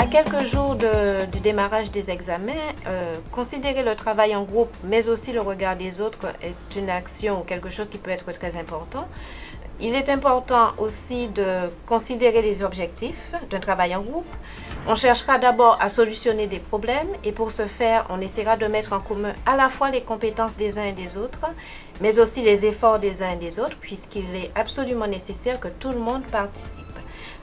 quelques jours du démarrage des examens, considérer le travail en groupe, mais aussi le regard des autres est une action ou quelque chose qui peut être très important. Il est important aussi de considérer les objectifs d'un travail en groupe. On cherchera d'abord à solutionner des problèmes et pour ce faire, on essaiera de mettre en commun à la fois les compétences des uns et des autres, mais aussi les efforts des uns et des autres, puisqu'il est absolument nécessaire que tout le monde participe.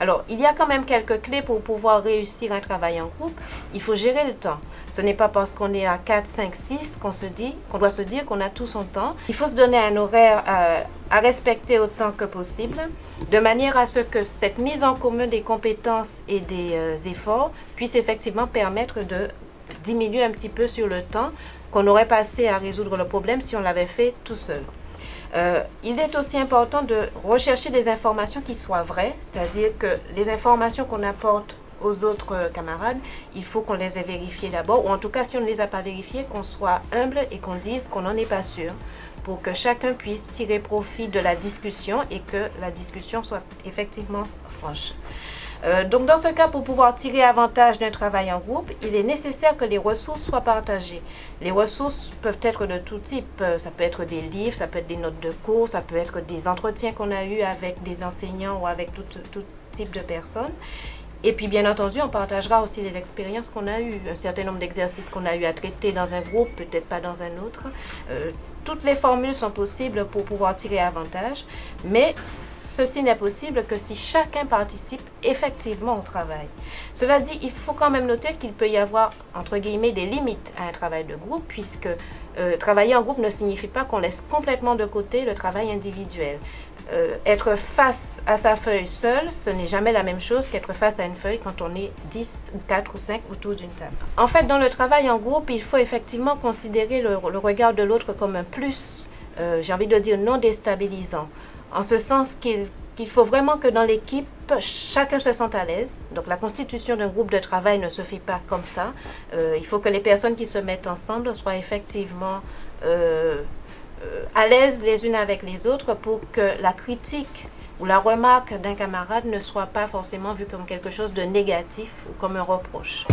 Alors, il y a quand même quelques clés pour pouvoir réussir un travail en groupe. Il faut gérer le temps. Ce n'est pas parce qu'on est à 4, 5, 6 qu'on doit se dire qu'on a tout son temps. Il faut se donner un horaire à respecter autant que possible, de manière à ce que cette mise en commun des compétences et des efforts puisse effectivement permettre de diminuer un petit peu sur le temps qu'on aurait passé à résoudre le problème si on l'avait fait tout seul. Il est aussi important de rechercher des informations qui soient vraies, c'est-à-dire que les informations qu'on apporte aux autres camarades, il faut qu'on les ait vérifiées d'abord, ou en tout cas si on ne les a pas vérifiées, qu'on soit humble et qu'on dise qu'on n'en est pas sûr, pour que chacun puisse tirer profit de la discussion et que la discussion soit effectivement franche. Donc dans ce cas, pour pouvoir tirer avantage d'un travail en groupe, il est nécessaire que les ressources soient partagées. Les ressources peuvent être de tout type. Ça peut être des livres, ça peut être des notes de cours, ça peut être des entretiens qu'on a eus avec des enseignants ou avec tout type de personnes. Et puis bien entendu, on partagera aussi les expériences qu'on a eues, un certain nombre d'exercices qu'on a eu à traiter dans un groupe, peut-être pas dans un autre. Toutes les formules sont possibles pour pouvoir tirer avantage, mais ceci n'est possible que si chacun participe effectivement au travail. Cela dit, il faut quand même noter qu'il peut y avoir, entre guillemets, des limites à un travail de groupe, puisque travailler en groupe ne signifie pas qu'on laisse complètement de côté le travail individuel. Être face à sa feuille seule, ce n'est jamais la même chose qu'être face à une feuille quand on est 10 ou 4 ou 5 autour d'une table. En fait, dans le travail en groupe, il faut effectivement considérer le regard de l'autre comme un plus, j'ai envie de dire non déstabilisant. En ce sens qu'il faut vraiment que dans l'équipe, chacun se sente à l'aise. Donc la constitution d'un groupe de travail ne se fait pas comme ça. Il faut que les personnes qui se mettent ensemble soient effectivement à l'aise les unes avec les autres pour que la critique ou la remarque d'un camarade ne soit pas forcément vue comme quelque chose de négatif ou comme un reproche.